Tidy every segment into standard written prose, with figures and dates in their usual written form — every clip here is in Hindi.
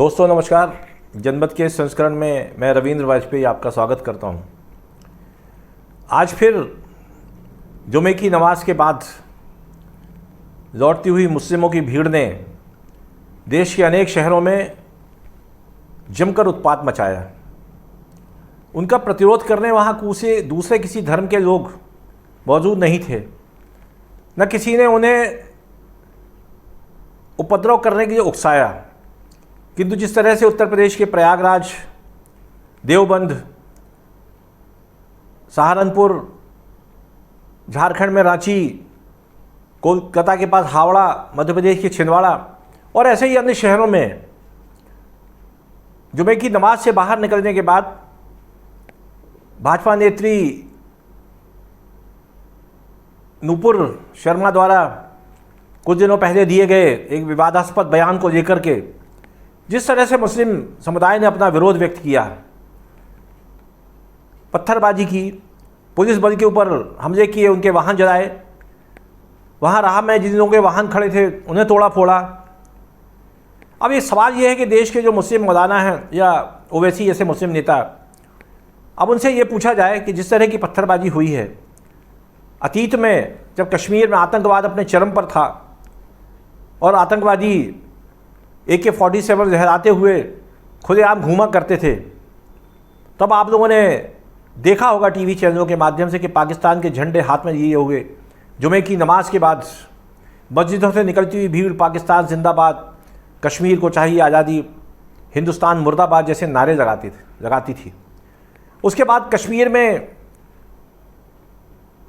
दोस्तों नमस्कार। जनमत के संस्करण में मैं रविंद्र वाजपेयी आपका स्वागत करता हूं। आज फिर जुमे की नमाज के बाद लौटती हुई मुस्लिमों की भीड़ ने देश के अनेक शहरों में जमकर उत्पात मचाया। उनका प्रतिरोध करने वहाँ दूसरे किसी धर्म के लोग मौजूद नहीं थे, न किसी ने उन्हें उपद्रव करने के लिए उकसाया। किंतु जिस तरह से उत्तर प्रदेश के प्रयागराज, देवबंद, सहारनपुर, झारखंड में रांची, कोलकाता के पास हावड़ा, मध्य प्रदेश के छिंदवाड़ा और ऐसे ही अन्य शहरों में जुमे की नमाज से बाहर निकलने के बाद भाजपा नेत्री नूपुर शर्मा द्वारा कुछ दिनों पहले दिए गए एक विवादास्पद बयान को लेकर के जिस तरह से मुस्लिम समुदाय ने अपना विरोध व्यक्त किया, पत्थरबाजी की, पुलिस बल के ऊपर हमले किए, उनके वाहन जलाए, वहाँ राह में जिन लोगों के वाहन खड़े थे उन्हें तोड़ा फोड़ा। अब ये सवाल ये है कि देश के जो मुस्लिम मौलाना हैं या ओवैसी जैसे मुस्लिम नेता, अब उनसे ये पूछा जाए कि जिस तरह की पत्थरबाजी हुई है, अतीत में जब कश्मीर में आतंकवाद अपने चरम पर था और आतंकवादी AK-47 लहराते हुए खुलेआम घूमा करते थे, तब आप लोगों ने देखा होगा टीवी चैनलों के माध्यम से कि पाकिस्तान के झंडे हाथ में लिए हुए जुमे की नमाज के बाद मस्जिदों से निकलती हुई भीड़ पाकिस्तान जिंदाबाद, कश्मीर को चाहिए आज़ादी, हिंदुस्तान मुर्दाबाद जैसे नारे लगाती थी। उसके बाद कश्मीर में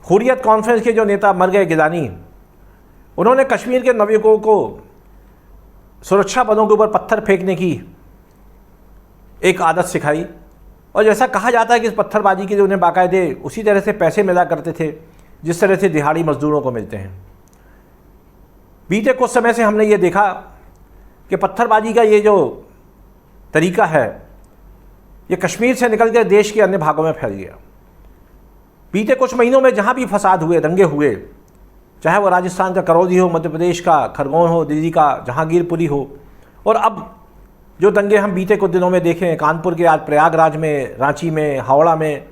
हुर्रियत कॉन्फ्रेंस के जो नेता मर गए, गिलानी, उन्होंने कश्मीर के नवयुवकों को सुरक्षा बलों के ऊपर पत्थर फेंकने की एक आदत सिखाई। और जैसा कहा जाता है कि इस पत्थरबाजी के लिए उन्हें बाकायदे उसी तरह से पैसे मिला करते थे जिस तरह से दिहाड़ी मजदूरों को मिलते हैं। बीते कुछ समय से हमने ये देखा कि पत्थरबाजी का ये जो तरीका है ये कश्मीर से निकल कर देश के अन्य भागों में फैल गया। बीते कुछ महीनों में जहाँ भी फसाद हुए, दंगे हुए, चाहे वो राजस्थान का करौली हो, मध्य प्रदेश का खरगोन हो, दिल्ली का जहांगीरपुरी हो, और अब जो दंगे हम बीते कुछ दिनों में देखें कानपुर के, आज प्रयागराज में, रांची में, हावड़ा में,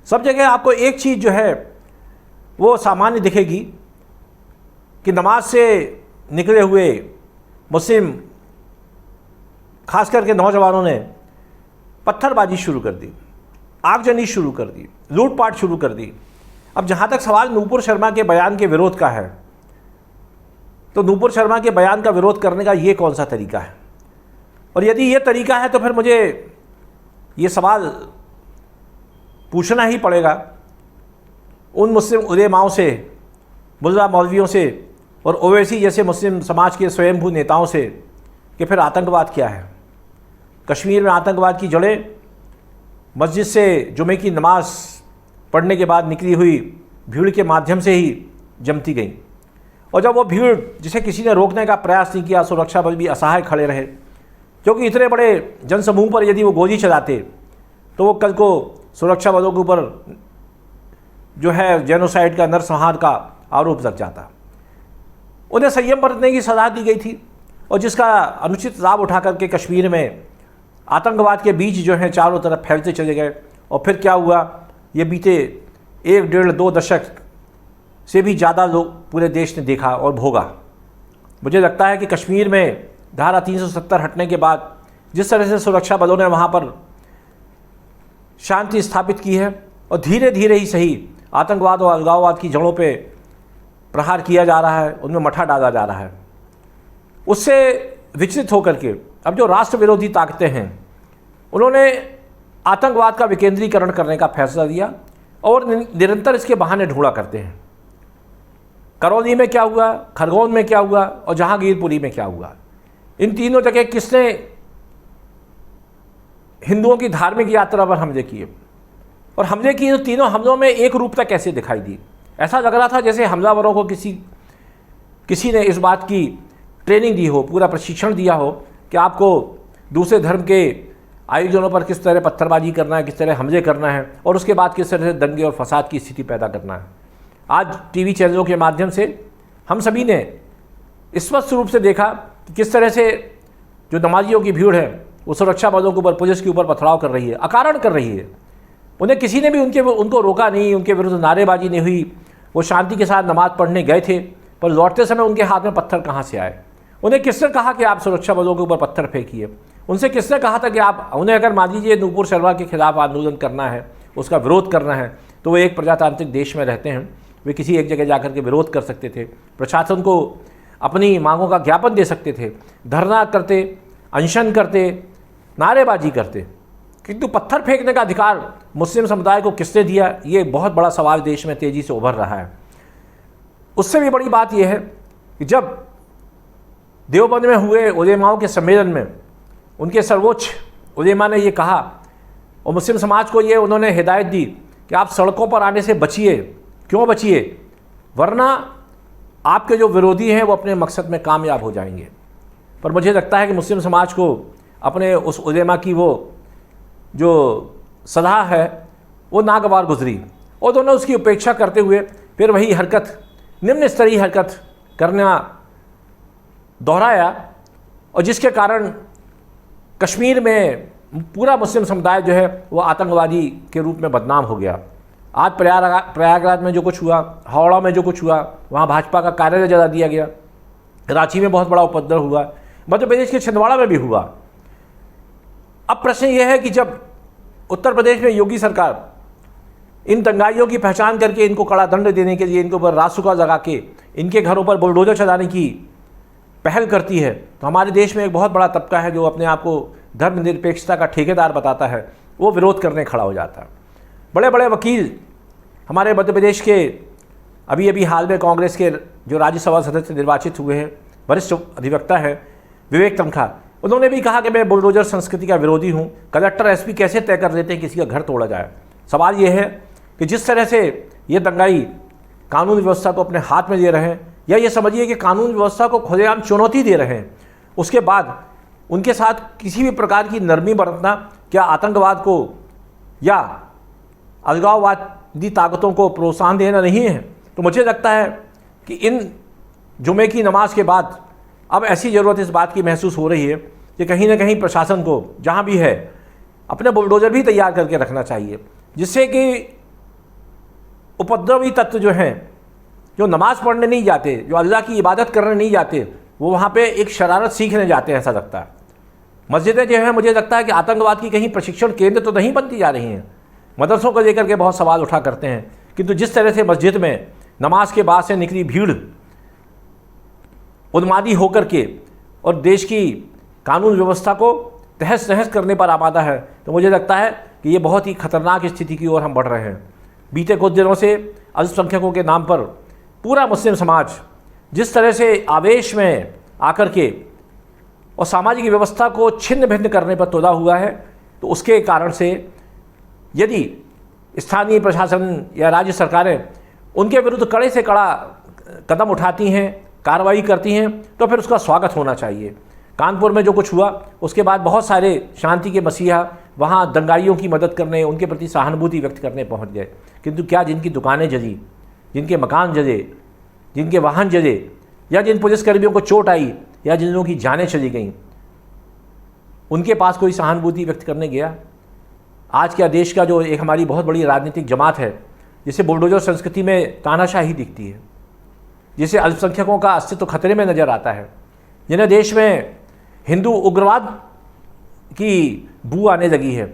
सब जगह आपको एक चीज़ जो है वो सामान्य दिखेगी कि नमाज से निकले हुए मुस्लिम खास करके नौजवानों ने पत्थरबाजी शुरू कर दी, आगजनी शुरू कर दी, लूटपाट शुरू कर दी। अब जहाँ तक सवाल नूपुर शर्मा के बयान के विरोध का है, तो नूपुर शर्मा के बयान का विरोध करने का ये कौन सा तरीका है? और यदि ये तरीका है तो फिर मुझे ये सवाल पूछना ही पड़ेगा उन मुस्लिम उलेमाओं से, मुल्ला मौलवियों से और ओवैसी जैसे मुस्लिम समाज के स्वयंभू नेताओं से कि फिर आतंकवाद क्या है। कश्मीर में आतंकवाद की जड़ें मस्जिद से जुमे की नमाज पढ़ने के बाद निकली हुई भीड़ के माध्यम से ही जमती गई। और जब वो भीड़ जिसे किसी ने रोकने का प्रयास नहीं किया, सुरक्षा बल भी असहाय खड़े रहे, क्योंकि इतने बड़े जनसमूह पर यदि वो गोली चलाते तो वो कल को सुरक्षा बलों के ऊपर जो है जेनोसाइड का, नरसंहार का आरोप लग जाता। उन्हें संयम बरतने की सलाह दी गई थी और जिसका अनुचित लाभ उठा करके कश्मीर में आतंकवाद के बीज जो हैं चारों तरफ फैलते चले गए। और फिर क्या हुआ, ये बीते 1, 1.5, 2 दशक से भी ज़्यादा लोग पूरे देश ने देखा और भोगा। मुझे लगता है कि कश्मीर में धारा 370 हटने के बाद जिस तरह से सुरक्षा बलों ने वहाँ पर शांति स्थापित की है और धीरे धीरे ही सही आतंकवाद और अलगाववाद की जड़ों पे प्रहार किया जा रहा है, उनमें मठा डाला जा रहा है, उससे विचलित होकर के अब जो राष्ट्र विरोधी ताकतें हैं उन्होंने आतंकवाद का विकेंद्रीकरण करने का फैसला लिया और निरंतर इसके बहाने ढूंढा करते हैं। करौली में क्या हुआ, खरगोन में क्या हुआ और जहांगीरपुरी में क्या हुआ, इन तीनों जगह किसने हिंदुओं की धार्मिक यात्रा पर हमले किए और हमले किए तो तीनों हमलों में एक रूपता कैसे दिखाई दी। ऐसा लग रहा था जैसे हमलावरों को किसी ने इस बात की ट्रेनिंग दी हो, पूरा प्रशिक्षण दिया हो कि आपको दूसरे धर्म के आयोजनों पर किस तरह पत्थरबाजी करना है, किस तरह हमले करना है और उसके बाद किस तरह से दंगे और फसाद की स्थिति पैदा करना है। आज टीवी चैनलों के माध्यम से हम सभी ने स्पष्ट रूप से देखा कि किस तरह से जो नमाजियों की भीड़ है वो सुरक्षा बलों के ऊपर, पुलिस के ऊपर पथराव कर रही है, अकारण कर रही है। उन्हें किसी ने भी उनको रोका नहीं, उनके विरुद्ध नारेबाजी नहीं हुई। वो शांति के साथ नमाज पढ़ने गए थे, पर लौटते समय उनके हाथ में पत्थर कहाँ से आए? उन्हें किसने कहा कि आप सुरक्षा बलों के ऊपर पत्थर फेंकिए? उनसे किसने कहा था कि आप उन्हें, अगर मान लीजिए नूपुर शर्मा के खिलाफ आंदोलन करना है, उसका विरोध करना है, तो वो एक प्रजातांत्रिक देश में रहते हैं, वे किसी एक जगह जाकर के विरोध कर सकते थे, प्रशासन को अपनी मांगों का ज्ञापन दे सकते थे, धरना करते, अनशन करते, नारेबाजी करते। किंतु पत्थर फेंकने का अधिकार मुस्लिम समुदाय को किसने दिया? ये बहुत बड़ा सवाल देश में तेज़ी से उभर रहा है। उससे भी बड़ी बात यह है कि जब देवबंद में हुए उलेमाओं के सम्मेलन में उनके सर्वोच्च उलेमा ने ये कहा और मुस्लिम समाज को ये उन्होंने हिदायत दी कि आप सड़कों पर आने से बचिए। क्यों बचिए? वरना आपके जो विरोधी हैं वो अपने मकसद में कामयाब हो जाएंगे। पर मुझे लगता है कि मुस्लिम समाज को अपने उस उलेमा की वो जो सलाह है वो नागवार गुजरी और दोनों उसकी उपेक्षा करते हुए फिर वही हरकत, निम्न स्तरीय हरकत करना दोहराया, और जिसके कारण कश्मीर में पूरा मुस्लिम समुदाय जो है वो आतंकवादी के रूप में बदनाम हो गया। आज प्रयागराज में जो कुछ हुआ, हावड़ा में जो कुछ हुआ, वहाँ भाजपा का कार्यालय जला दिया गया, रांची में बहुत बड़ा उपद्रव हुआ, मध्य प्रदेश के छिंदवाड़ा में भी हुआ। अब प्रश्न यह है कि जब उत्तर प्रदेश में योगी सरकार इन दंगाइयों की पहचान करके इनको कड़ा दंड देने के लिए इनके ऊपर रासुका लगा के इनके घरों पर बुलडोजर चलाने की पहल करती है, तो हमारे देश में एक बहुत बड़ा तबका है जो अपने आप को धर्मनिरपेक्षता का ठेकेदार बताता है, वो विरोध करने खड़ा हो जाता है। बड़े बड़े वकील हमारे मध्य प्रदेश के अभी हाल में कांग्रेस के जो राज्यसभा सदस्य निर्वाचित हुए हैं, वरिष्ठ अधिवक्ता है विवेक तनखा, उन्होंने भी कहा कि मैं बुलडोजर संस्कृति का विरोधी हूँ। कलेक्टर एसपी कैसे तय कर देते हैं किसी का घर तोड़ा जाए? सवाल ये है कि जिस तरह से ये दंगाई कानून व्यवस्था को अपने हाथ में ले रहे हैं, या ये समझिए कि कानून व्यवस्था को खुलेआम चुनौती दे रहे हैं, उसके बाद उनके साथ किसी भी प्रकार की नरमी बरतना क्या आतंकवाद को या अलगाववादी ताकतों को प्रोत्साहन देना नहीं है? तो मुझे लगता है कि इन जुमे की नमाज के बाद अब ऐसी ज़रूरत इस बात की महसूस हो रही है कि कहीं ना कहीं प्रशासन को जहाँ भी है अपने बुलडोजर भी तैयार करके रखना चाहिए, जिससे कि उपद्रवी तत्व जो हैं, जो नमाज़ पढ़ने नहीं जाते, जो अल्लाह की इबादत करने नहीं जाते, वो वहाँ पे एक शरारत सीखने जाते हैं, ऐसा लगता है। मस्जिदें जो हैं, मुझे लगता है कि आतंकवाद की कहीं प्रशिक्षण केंद्र तो नहीं बनती जा रही हैं। मदरसों को लेकर के बहुत सवाल उठा करते हैं, किंतु जिस तरह से मस्जिद में नमाज के बाद से निकली भीड़ उन्मादी होकर के और देश की कानून व्यवस्था को तहस नहस करने पर आमादा है, तो मुझे लगता है कि ये बहुत ही खतरनाक स्थिति की ओर हम बढ़ रहे हैं। बीते कुछ दिनों से अल्पसंख्यकों के नाम पर पूरा मुस्लिम समाज जिस तरह से आवेश में आकर के और सामाजिक व्यवस्था को छिन्न भिन्न करने पर तुला हुआ है, तो उसके कारण से यदि स्थानीय प्रशासन या राज्य सरकारें उनके विरुद्ध कड़े से कड़ा कदम उठाती हैं, कार्रवाई करती हैं, तो फिर उसका स्वागत होना चाहिए। कानपुर में जो कुछ हुआ उसके बाद बहुत सारे शांति के मसीहा वहाँ दंगाइयों की मदद करने, उनके प्रति सहानुभूति व्यक्त करने पहुँच गए, किंतु क्या जिनकी दुकानें जली, जिनके मकान जले, जिनके वाहन जले, या जिन पुलिसकर्मियों को चोट आई, या जिन लोगों की जानें चली गईं, उनके पास कोई सहानुभूति व्यक्त करने गया? आज क्या देश का जो एक हमारी बहुत बड़ी राजनीतिक जमात है, जिसे बुलडोजर संस्कृति में तानाशाही दिखती है, जिसे अल्पसंख्यकों का अस्तित्व खतरे में नज़र आता है, जिन्हें देश में हिंदू उग्रवाद की बू आने लगी है,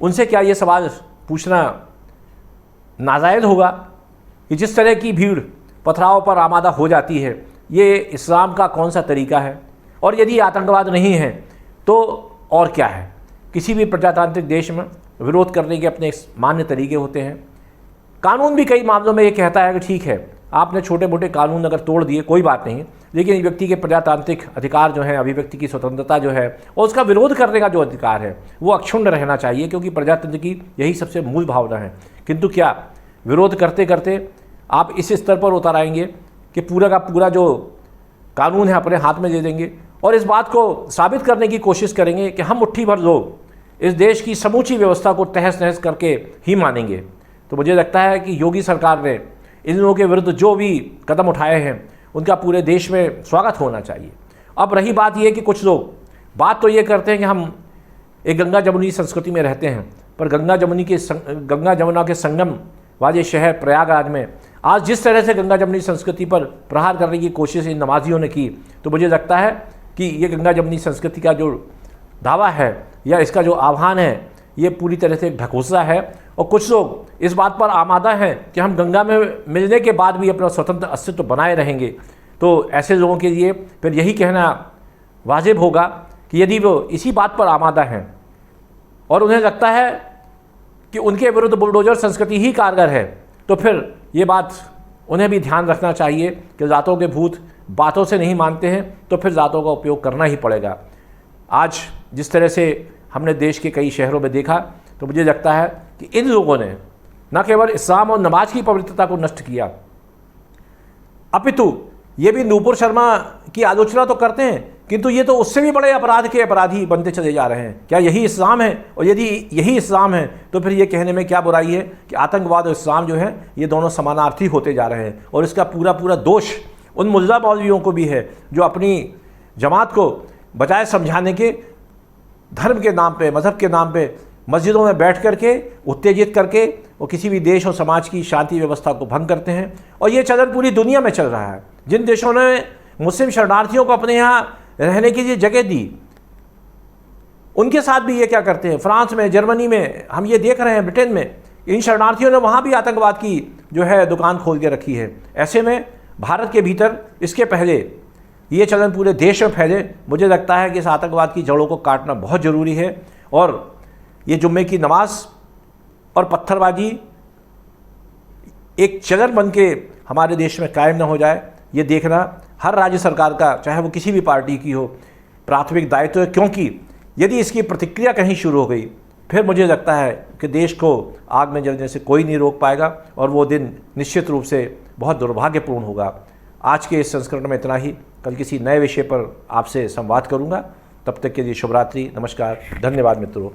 उनसे क्या ये सवाल पूछना नाजायज़ होगा कि जिस तरह की भीड़ पथराव पर आमादा हो जाती है, ये इस्लाम का कौन सा तरीका है? और यदि आतंकवाद नहीं है तो और क्या है? किसी भी प्रजातांत्रिक देश में विरोध करने के अपने मान्य तरीके होते हैं। कानून भी कई मामलों में ये कहता है कि ठीक है, आपने छोटे मोटे कानून अगर तोड़ दिए कोई बात नहीं, लेकिन व्यक्ति के प्रजातांत्रिक अधिकार जो है, अभिव्यक्ति की स्वतंत्रता जो है और उसका विरोध करने का जो अधिकार है वो अक्षुण्ण रहना चाहिए, क्योंकि प्रजातंत्र की यही सबसे मूल भावना है। किंतु क्या विरोध करते करते आप इस स्तर पर उतर आएंगे कि पूरा का पूरा जो कानून है अपने हाथ में ले लेंगे और इस बात को साबित करने की कोशिश करेंगे कि हम मुट्ठी भर लोग इस देश की समूची व्यवस्था को तहस नहस करके ही मानेंगे? तो मुझे लगता है कि योगी सरकार ने इन लोगों के विरुद्ध जो भी कदम उठाए हैं उनका पूरे देश में स्वागत होना चाहिए। अब रही बात यह कि कुछ लोग बात तो ये करते हैं कि हम एक गंगा जमुनी संस्कृति में रहते हैं, पर गंगा जमुना के संगम वाले शहर प्रयागराज में आज जिस तरह से गंगा जमुनी संस्कृति पर प्रहार करने की कोशिश इन नमाजियों ने की, तो मुझे लगता है कि ये गंगा जमुनी संस्कृति का जो दावा है या इसका जो आह्वान है, ये पूरी तरह से ढकोसला है। और कुछ लोग इस बात पर आमादा हैं कि हम गंगा में मिलने के बाद भी अपना स्वतंत्र अस्तित्व बनाए रहेंगे। तो ऐसे लोगों के लिए फिर यही कहना वाजिब होगा कि यदि वो इसी बात पर आमादा हैं और उन्हें लगता है कि उनके विरुद्ध बुलडोजर संस्कृति ही कारगर है, तो फिर ये बात उन्हें भी ध्यान रखना चाहिए कि जातों के भूत बातों से नहीं मानते हैं, तो फिर जातों का उपयोग करना ही पड़ेगा। आज जिस तरह से हमने देश के कई शहरों में देखा, तो मुझे लगता है कि इन लोगों ने न केवल इस्लाम और नमाज की पवित्रता को नष्ट किया, अपितु ये भी नूपुर शर्मा की आलोचना तो करते हैं, किंतु ये तो उससे भी बड़े अपराध के अपराधी बनते चले जा रहे हैं। क्या यही इस्लाम है? और यदि यही इस्लाम है तो फिर ये कहने में क्या बुराई है कि आतंकवाद और इस्लाम जो है ये दोनों समानार्थी होते जा रहे हैं। और इसका पूरा दोष उन मुल्ला मौलवियों को भी है जो अपनी जमात को बजाय समझाने के धर्म के नाम पे, मज़हब के नाम पे मस्जिदों में बैठ करके उत्तेजित करके वो किसी भी देश और समाज की शांति व्यवस्था को भंग करते हैं। और ये चलन पूरी दुनिया में चल रहा है। जिन देशों ने मुस्लिम शरणार्थियों को अपने यहाँ रहने के लिए जगह दी, उनके साथ भी ये क्या करते हैं। फ्रांस में, जर्मनी में हम ये देख रहे हैं, ब्रिटेन में इन शरणार्थियों ने वहाँ भी आतंकवाद की जो है दुकान खोल के रखी है। ऐसे में भारत के भीतर इसके पहले ये चलन पूरे देश में फैले, मुझे लगता है कि इस आतंकवाद की जड़ों को काटना बहुत ज़रूरी है। और ये जुम्मे की नमाज और पत्थरबाजी एक चलन बन के हमारे देश में कायम न हो जाए, ये देखना हर राज्य सरकार का, चाहे वो किसी भी पार्टी की हो, प्राथमिक दायित्व है। क्योंकि यदि इसकी प्रतिक्रिया कहीं शुरू हो गई, फिर मुझे लगता है कि देश को आग में जलने से कोई नहीं रोक पाएगा और वो दिन निश्चित रूप से बहुत दुर्भाग्यपूर्ण होगा। आज के इस संस्करण में इतना ही। कल किसी नए विषय पर आपसे संवाद करूंगा। तब तक के लिए शुभ रात्रि, नमस्कार, धन्यवाद मित्रों।